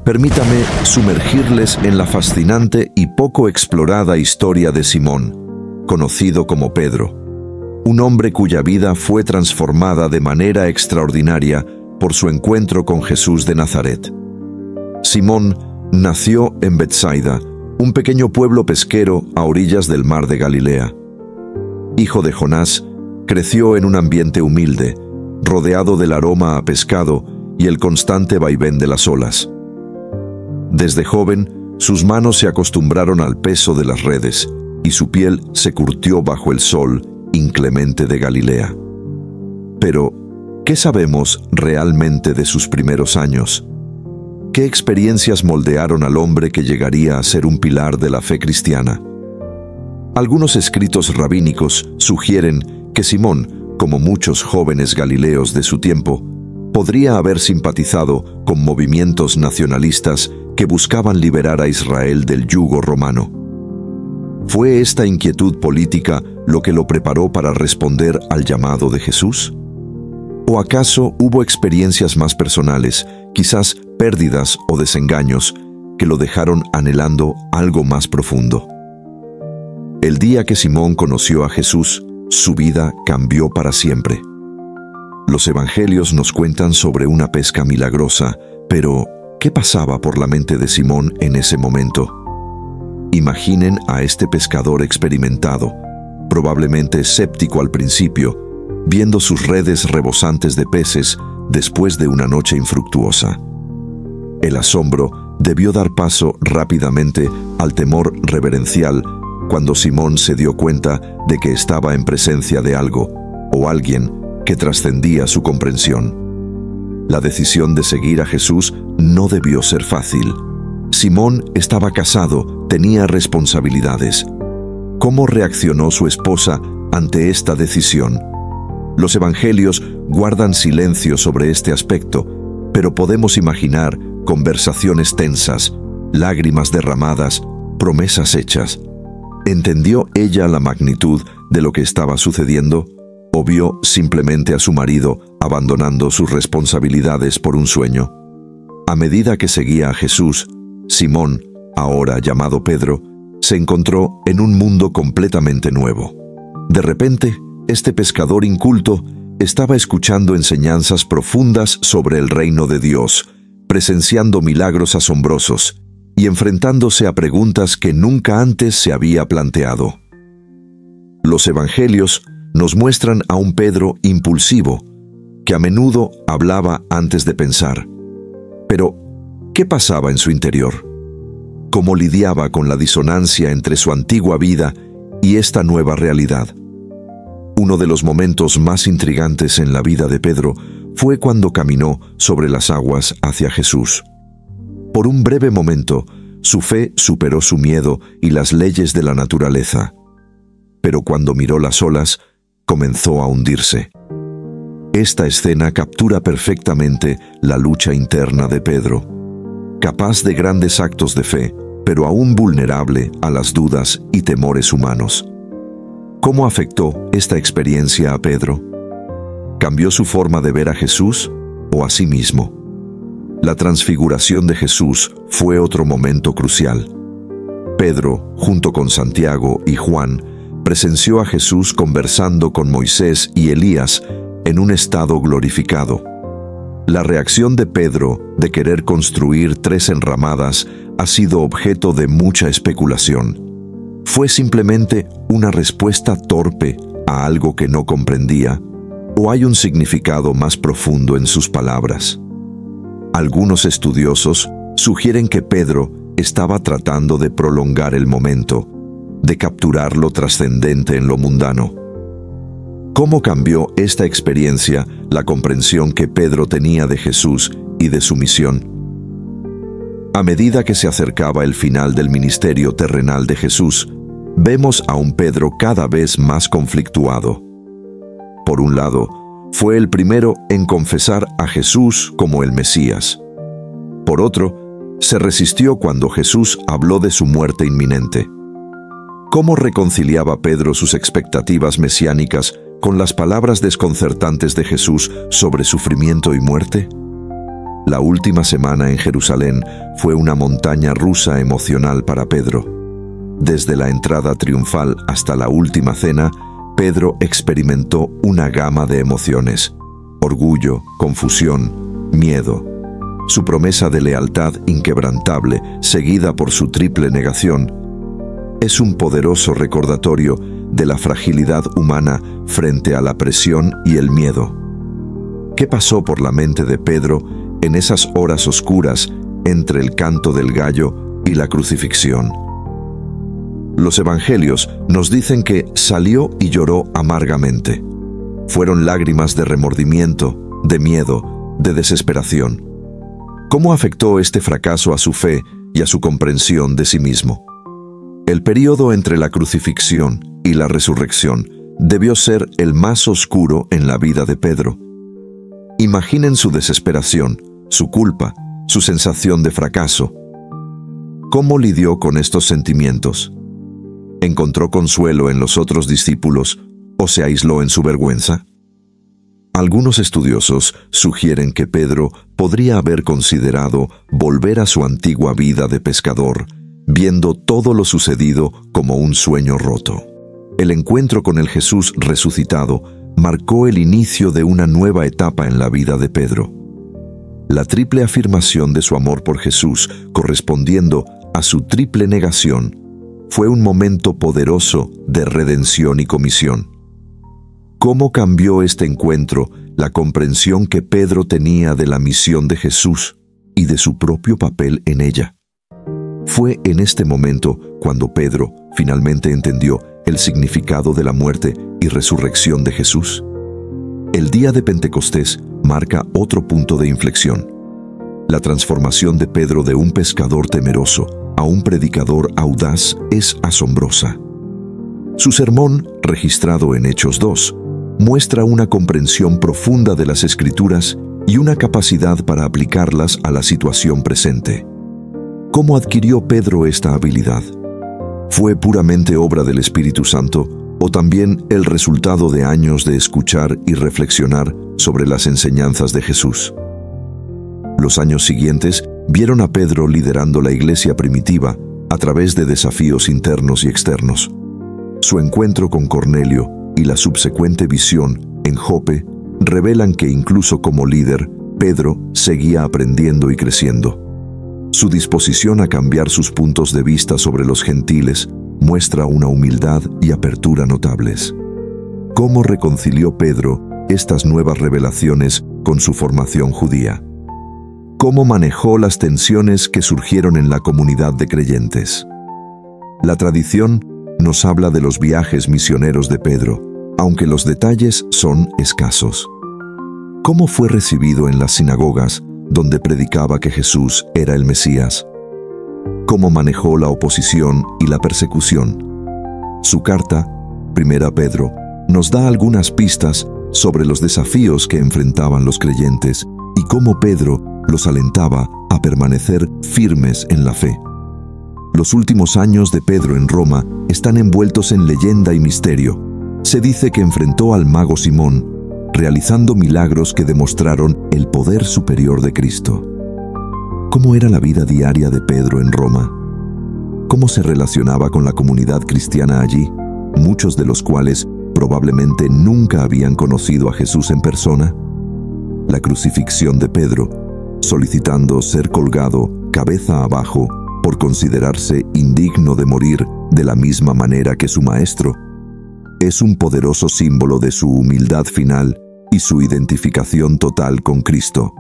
permítame sumergirles en la fascinante y poco explorada historia de Simón, conocido como Pedro, un hombre cuya vida fue transformada de manera extraordinaria por su encuentro con Jesús de Nazaret. Simón nació en Betsaida, un pequeño pueblo pesquero a orillas del mar de Galilea. Hijo de Jonás, creció en un ambiente humilde, rodeado del aroma a pescado y el constante vaivén de las olas. Desde joven, sus manos se acostumbraron al peso de las redes y su piel se curtió bajo el sol inclemente de Galilea. Pero, ¿qué sabemos realmente de sus primeros años? ¿Qué experiencias moldearon al hombre que llegaría a ser un pilar de la fe cristiana? Algunos escritos rabínicos sugieren que Simón, como muchos jóvenes galileos de su tiempo, podría haber simpatizado con movimientos nacionalistas que buscaban liberar a Israel del yugo romano. ¿Fue esta inquietud política lo que lo preparó para responder al llamado de Jesús? ¿O acaso hubo experiencias más personales, quizás pérdidas o desengaños, que lo dejaron anhelando algo más profundo? El día que Simón conoció a Jesús, su vida cambió para siempre. Los evangelios nos cuentan sobre una pesca milagrosa, pero ¿qué pasaba por la mente de Simón en ese momento? Imaginen a este pescador experimentado, probablemente escéptico al principio, viendo sus redes rebosantes de peces después de una noche infructuosa. El asombro debió dar paso rápidamente al temor reverencial cuando Simón se dio cuenta de que estaba en presencia de algo o alguien que trascendía su comprensión. La decisión de seguir a Jesús no debió ser fácil. Simón estaba casado, tenía responsabilidades. ¿Cómo reaccionó su esposa ante esta decisión? Los evangelios guardan silencio sobre este aspecto, pero podemos imaginar conversaciones tensas, lágrimas derramadas, promesas hechas. ¿Entendió ella la magnitud de lo que estaba sucediendo? ¿O vio simplemente a su marido abandonando sus responsabilidades por un sueño? A medida que seguía a Jesús, Simón, ahora llamado Pedro, se encontró en un mundo completamente nuevo. De repente, este pescador inculto estaba escuchando enseñanzas profundas sobre el reino de Dios, presenciando milagros asombrosos y enfrentándose a preguntas que nunca antes se había planteado. Los evangelios nos muestran a un Pedro impulsivo, que a menudo hablaba antes de pensar. Pero, ¿qué pasaba en su interior? ¿Cómo lidiaba con la disonancia entre su antigua vida y esta nueva realidad? Uno de los momentos más intrigantes en la vida de Pedro fue cuando caminó sobre las aguas hacia Jesús. Por un breve momento, su fe superó su miedo y las leyes de la naturaleza. Pero cuando miró las olas, comenzó a hundirse. Esta escena captura perfectamente la lucha interna de Pedro, capaz de grandes actos de fe, pero aún vulnerable a las dudas y temores humanos. ¿Cómo afectó esta experiencia a Pedro? ¿Cambió su forma de ver a Jesús o a sí mismo? La transfiguración de Jesús fue otro momento crucial. Pedro, junto con Santiago y Juan, presenció a Jesús conversando con Moisés y Elías en un estado glorificado. La reacción de Pedro de querer construir 3 enramadas ha sido objeto de mucha especulación. ¿Fue simplemente una respuesta torpe a algo que no comprendía? ¿O hay un significado más profundo en sus palabras? Algunos estudiosos sugieren que Pedro estaba tratando de prolongar el momento, de capturar lo trascendente en lo mundano. ¿Cómo cambió esta experiencia la comprensión que Pedro tenía de Jesús y de su misión? A medida que se acercaba el final del ministerio terrenal de Jesús, vemos a un Pedro cada vez más conflictuado. Por un lado, fue el primero en confesar a Jesús como el Mesías. Por otro, se resistió cuando Jesús habló de su muerte inminente. ¿Cómo reconciliaba Pedro sus expectativas mesiánicas con las palabras desconcertantes de Jesús sobre sufrimiento y muerte? La última semana en Jerusalén fue una montaña rusa emocional para Pedro. Desde la entrada triunfal hasta la última cena, Pedro experimentó una gama de emociones: orgullo, confusión, miedo. Su promesa de lealtad inquebrantable, seguida por su triple negación, es un poderoso recordatorio de la fragilidad humana frente a la presión y el miedo. ¿Qué pasó por la mente de Pedro en esas horas oscuras entre el canto del gallo y la crucifixión? Los evangelios nos dicen que salió y lloró amargamente. Fueron lágrimas de remordimiento, de miedo, de desesperación. ¿Cómo afectó este fracaso a su fe y a su comprensión de sí mismo? El período entre la crucifixión y la resurrección debió ser el más oscuro en la vida de Pedro. Imaginen su desesperación, su culpa, su sensación de fracaso. ¿Cómo lidió con estos sentimientos? ¿Encontró consuelo en los otros discípulos o se aisló en su vergüenza? Algunos estudiosos sugieren que Pedro podría haber considerado volver a su antigua vida de pescador, viendo todo lo sucedido como un sueño roto. El encuentro con el Jesús resucitado marcó el inicio de una nueva etapa en la vida de Pedro. La triple afirmación de su amor por Jesús, correspondiendo a su triple negación, fue un momento poderoso de redención y comisión. ¿Cómo cambió este encuentro la comprensión que Pedro tenía de la misión de Jesús y de su propio papel en ella? Fue en este momento cuando Pedro finalmente entendió el significado de la muerte y resurrección de Jesús. El día de Pentecostés marca otro punto de inflexión. La transformación de Pedro de un pescador temeroso a un predicador audaz es asombrosa. Su sermón, registrado en Hechos 2, muestra una comprensión profunda de las Escrituras y una capacidad para aplicarlas a la situación presente. ¿Cómo adquirió Pedro esta habilidad? ¿Fue puramente obra del Espíritu Santo o también el resultado de años de escuchar y reflexionar sobre las enseñanzas de Jesús? Los años siguientes vieron a Pedro liderando la iglesia primitiva a través de desafíos internos y externos. Su encuentro con Cornelio y la subsecuente visión en Jope revelan que incluso como líder, Pedro seguía aprendiendo y creciendo. Su disposición a cambiar sus puntos de vista sobre los gentiles muestra una humildad y apertura notables. ¿Cómo reconcilió Pedro estas nuevas revelaciones con su formación judía? ¿Cómo manejó las tensiones que surgieron en la comunidad de creyentes? La tradición nos habla de los viajes misioneros de Pedro, aunque los detalles son escasos. ¿Cómo fue recibido en las sinagogas donde predicaba que Jesús era el Mesías? ¿Cómo manejó la oposición y la persecución? Su carta, 1 Pedro, nos da algunas pistas sobre los desafíos que enfrentaban los creyentes y cómo Pedro los alentaba a permanecer firmes en la fe. Los últimos años de Pedro en Roma están envueltos en leyenda y misterio. Se dice que enfrentó al mago Simón, realizando milagros que demostraron el poder superior de Cristo. ¿Cómo era la vida diaria de Pedro en Roma? ¿Cómo se relacionaba con la comunidad cristiana allí, muchos de los cuales probablemente nunca habían conocido a Jesús en persona? La crucifixión de Pedro, solicitando ser colgado cabeza abajo por considerarse indigno de morir de la misma manera que su maestro, es un poderoso símbolo de su humildad final y su identificación total con Cristo.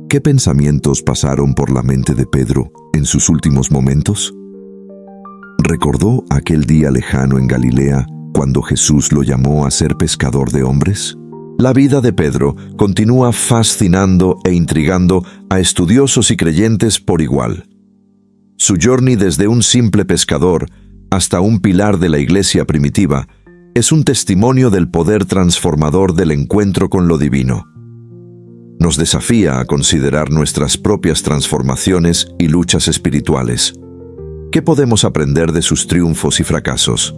¿Qué pensamientos pasaron por la mente de Pedro en sus últimos momentos? ¿Recordó aquel día lejano en Galilea cuando Jesús lo llamó a ser pescador de hombres? La vida de Pedro continúa fascinando e intrigando a estudiosos y creyentes por igual. Su journey desde un simple pescador hasta un pilar de la iglesia primitiva es un testimonio del poder transformador del encuentro con lo divino. Nos desafía a considerar nuestras propias transformaciones y luchas espirituales. ¿Qué podemos aprender de sus triunfos y fracasos?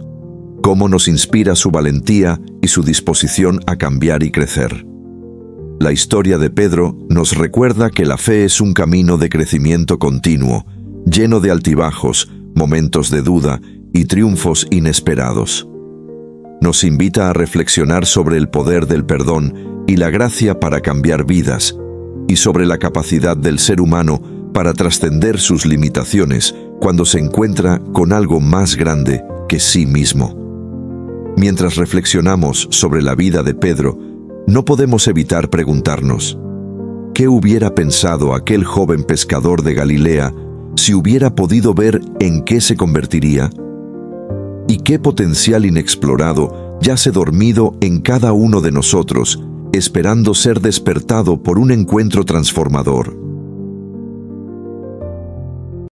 ¿Cómo nos inspira su valentía y su disposición a cambiar y crecer? La historia de Pedro nos recuerda que la fe es un camino de crecimiento continuo, lleno de altibajos, momentos de duda y triunfos inesperados. Nos invita a reflexionar sobre el poder del perdón y la gracia para cambiar vidas, y sobre la capacidad del ser humano para trascender sus limitaciones cuando se encuentra con algo más grande que sí mismo. Mientras reflexionamos sobre la vida de Pedro, no podemos evitar preguntarnos, ¿qué hubiera pensado aquel joven pescador de Galilea si hubiera podido ver en qué se convertiría? ¿Y qué potencial inexplorado yace dormido en cada uno de nosotros, esperando ser despertado por un encuentro transformador?